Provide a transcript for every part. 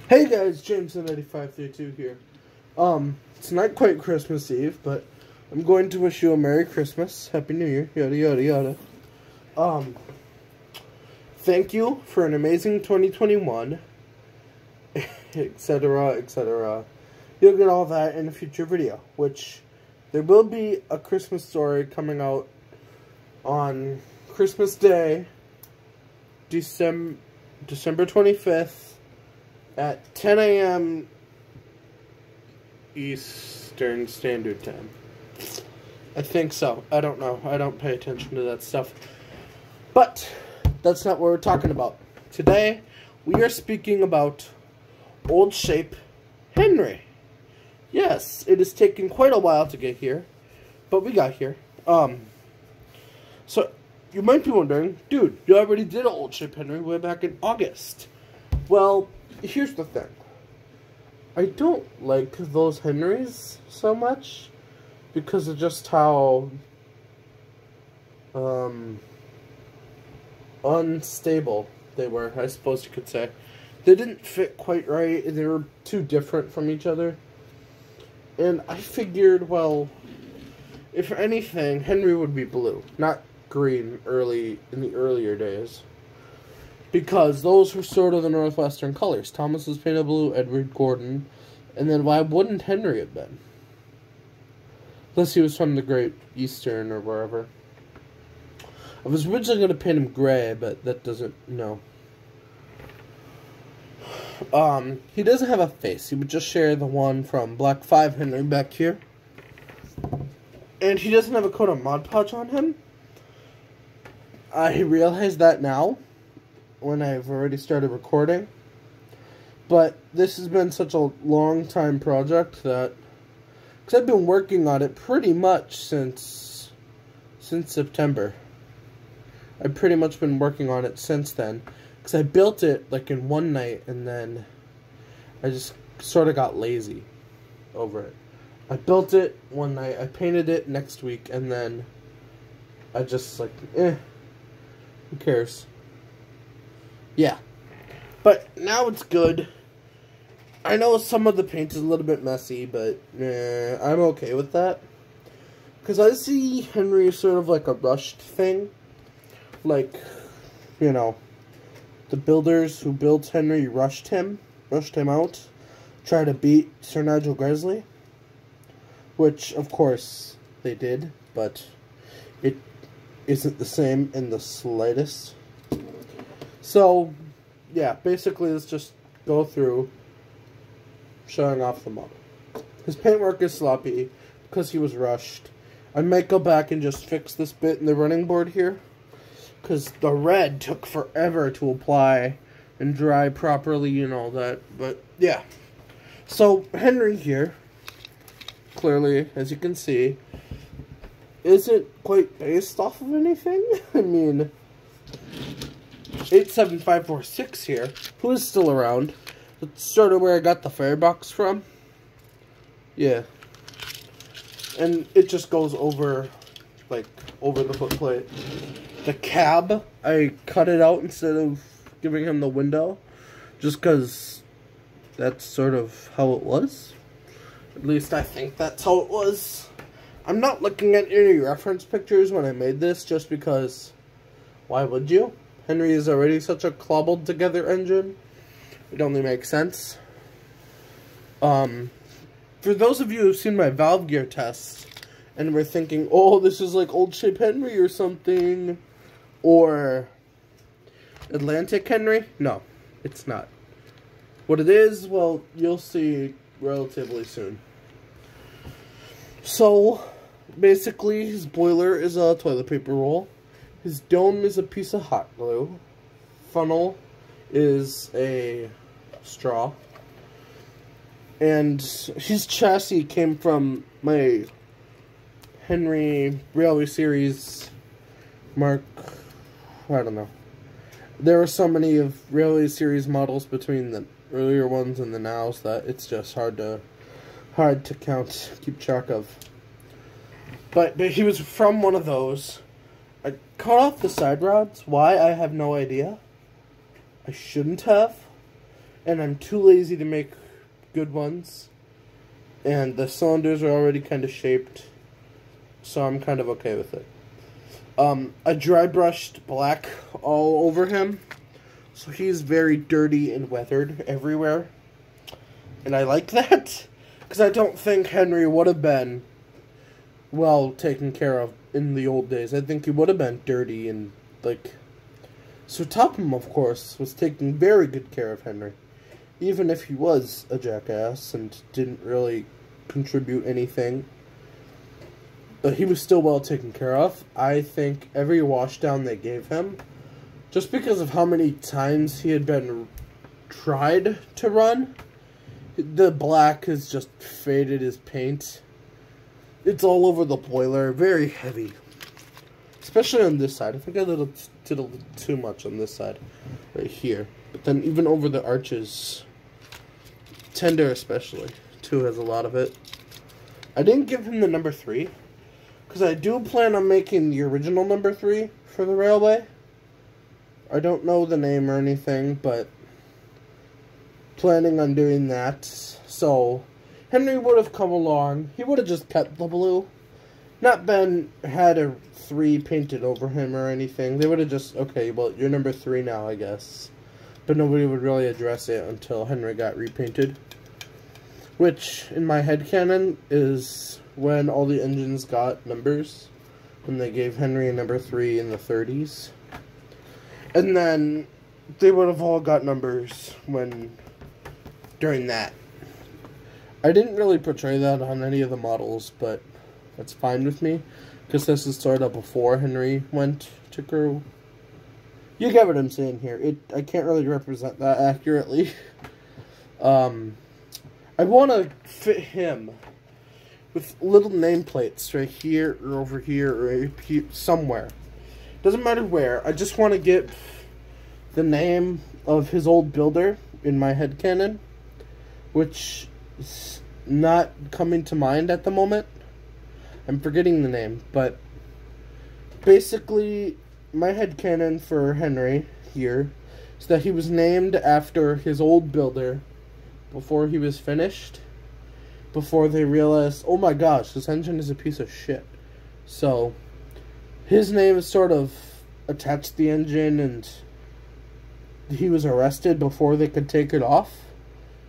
Hey guys, Jameson8532 here. It's not quite Christmas Eve, but I'm going to wish you a Merry Christmas, Happy New Year, yada yada yada. Thank you for an amazing 2021, etc, etc. You'll get all that in a future video, which there will be a Christmas story coming out on Christmas Day, December 25th, at 10 a.m. Eastern Standard Time. I think so. I don't know. I don't pay attention to that stuff. But that's not what we're talking about. Today, we are speaking about Old Shape Henry. Yes, it has taken quite a while to get here, but we got here. So, you might be wondering, dude, you already did an Old Shape Henry way back in August. Well, here's the thing. I don't like those Henrys so much because of just how unstable they were, I suppose you could say. They didn't fit quite right. They were too different from each other. And I figured, well, if anything, Henry would be blue, not green in the earlier days. Because those were sort of the Northwestern colors. Thomas was painted blue, Edward Gordon. And then why wouldn't Henry have been? Unless he was from the Great Eastern or wherever. I was originally going to paint him gray, but that doesn't, no. He doesn't have a face. He would just share the one from Black 5 Henry back here. And he doesn't have a coat of Mod Podge on him. I realize that now, when I've already started recording. But this has been such a long time project that, because I've been working on it pretty much since September. I've pretty much been working on it since then. Because I built it like in one night and then I just sort of got lazy over it. I built it one night, I painted it next week, and then I just like, who cares? Yeah. But now it's good. I know some of the paint is a little bit messy, but I'm okay with that. Because I see Henry sort of like a rushed thing. Like, you know, the builders who built Henry rushed him out, tried to beat Sir Nigel Gresley. Which, of course, they did, but it isn't the same in the slightest. So, yeah, basically let's just go through showing off the model. His paintwork is sloppy because he was rushed. I might go back and just fix this bit in the running board here, because the red took forever to apply and dry properly and all that, but yeah. So, Henry here, clearly, as you can see, isn't quite based off of anything. I mean, 87546 here, who is still around. That's sort of where I got the firebox from. Yeah. And it just goes over, like, over the footplate. The cab, I cut it out instead of giving him the window, just because that's sort of how it was. At least I think that's how it was. I'm not looking at any reference pictures when I made this, just because, why would you? Henry is already such a cobbled together engine. It only makes sense. For those of you who've seen my valve gear test, and were thinking, oh, this is like Old Shape Henry or something, or Atlantic Henry, no, it's not. What it is, well, you'll see relatively soon. So, basically, his boiler is a toilet paper roll. His dome is a piece of hot glue. Funnel is a straw. And his chassis came from my Henry Railway Series Mark, I don't know. There are so many of Railway Series models between the earlier ones and the nows that it's just hard to keep track of. But he was from one of those. I cut off the side rods. Why? I have no idea. I shouldn't have. and I'm too lazy to make good ones. And the cylinders are already kind of shaped, so I'm kind of okay with it. I dry brushed black all over him, so he's very dirty and weathered everywhere. And I like that, because I don't think Henry would have been well taken care of in the old days. I think he would have been dirty and, like... So Topham, of course, was taking very good care of Henry. Even if he was a jackass and didn't really contribute anything. But he was still well taken care of. I think every washdown they gave him, just because of how many times he had been tried to run, the black has just faded his paint. It's all over the boiler, very heavy. Especially on this side. I think I did a little too much on this side, right here. But then even over the arches, tender especially, too, has a lot of it. I didn't give him the number 3, because I do plan on making the original number 3 for the railway. I don't know the name or anything, but planning on doing that. So Henry would have come along. He would have just kept the blue. Not had a 3 painted over him or anything. They would have just, okay, well, you're number 3 now, I guess. But nobody would really address it until Henry got repainted. Which, in my headcanon, is when all the engines got numbers. When they gave Henry a number 3 in the 30s. And then they would have all got numbers during that. I didn't really portray that on any of the models, but that's fine with me, because this is sort of before Henry went to crew. You get what I'm saying here. I can't really represent that accurately. I want to fit him with little nameplates right here or over here or here, somewhere. Doesn't matter where. I just want to get the name of his old builder in my headcanon, which is not coming to mind at the moment. I'm forgetting the name, but basically my headcanon for Henry here is that he was named after his old builder before he was finished, before they realized, oh my gosh, this engine is a piece of shit. So his name is sort of attached to the engine, and he was arrested before they could take it off.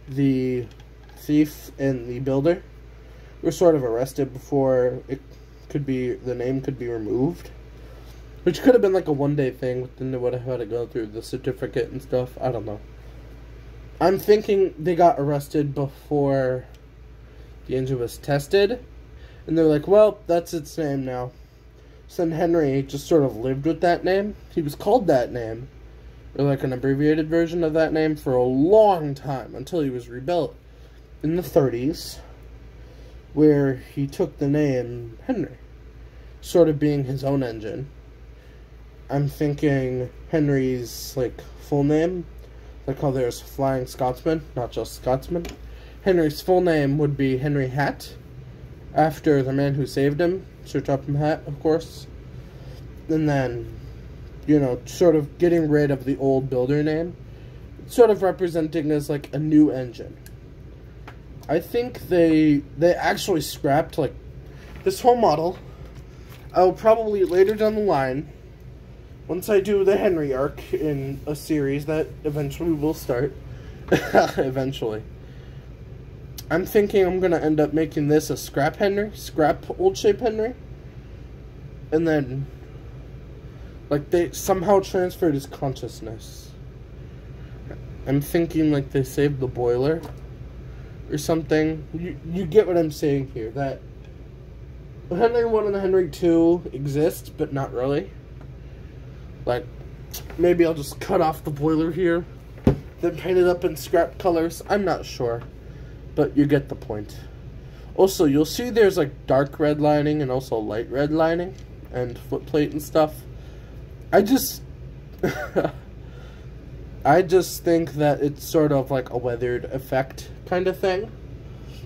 The thief and the builder were sort of arrested before the name could be removed. Which could have been like a one-day thing, but then they would have had to go through the certificate and stuff. I don't know. I'm thinking they got arrested before the engine was tested, and they're like, well, that's its name now. So then Henry just sort of lived with that name. He was called that name, or like an abbreviated version of that name, for a long time, until he was rebuilt in the 30s, where he took the name Henry, sort of being his own engine. I'm thinking Henry's, like, full name, like how there's Flying Scotsman, not just Scotsman. Henry's full name would be Henry Hatt, after the man who saved him, Sir Topham Hatt, of course. And then, you know, sort of getting rid of the old builder name, sort of representing as, like, a new engine. I think they actually scrapped, like, this whole model. I'll probably, later down the line, once I do the Henry arc in a series that eventually will start, eventually, I'm thinking I'm going to end up making this a scrap old shape Henry, and then, like, they somehow transferred his consciousness. I'm thinking, like, they saved the boiler, or something. You get what I'm saying here, that Henry 1 and Henry 2 exist, but not really. Like, maybe I'll just cut off the boiler here, then paint it up in scrap colors. I'm not sure, but you get the point. Also, you'll see there's, like, dark red lining and also light red lining and footplate and stuff. I just think that it's sort of like a weathered effect kind of thing.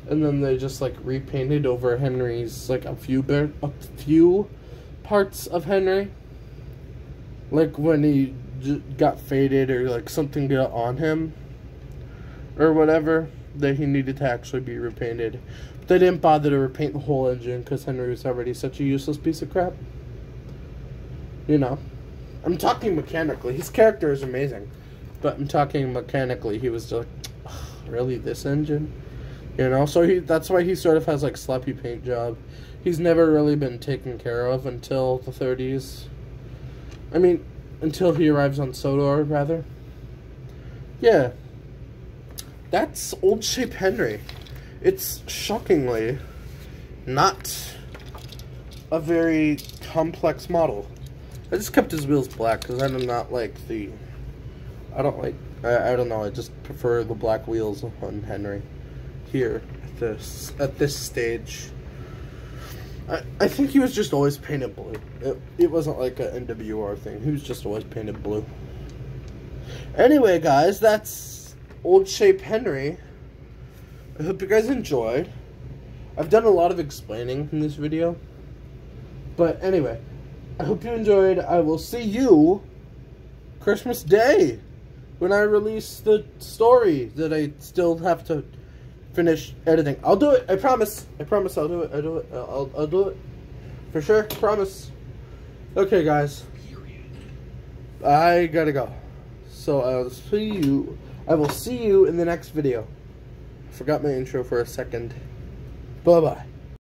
And then they just, like, repainted over Henry's, like, a few parts of Henry. Like, when he got faded or, like, something got on him. or whatever, that he needed to actually be repainted. But they didn't bother to repaint the whole engine because Henry was already such a useless piece of crap. You know. I'm talking mechanically. His character is amazing. But I'm talking mechanically. He was just like, really, this engine? You know, so that's why he sort of has like sloppy paint job. He's never really been taken care of until the 30s. I mean, until he arrives on Sodor, rather. Yeah. That's Old Shape Henry. It's shockingly not a very complex model. I just kept his wheels black because I do not like the... I don't know, I just prefer the black wheels on Henry. Here, at this stage. I think he was just always painted blue. It wasn't like an NWR thing. He was just always painted blue. Anyway, guys, that's Old Shape Henry. I hope you guys enjoyed. I've done a lot of explaining in this video. But anyway, I hope you enjoyed. I will see you Christmas Day when I release the story that I still have to finish editing. I'll do it. I promise. I promise I'll do it. I'll do it. For sure. Promise. Okay, guys. I gotta go. So I will see you in the next video. I forgot my intro for a second. Bye-bye.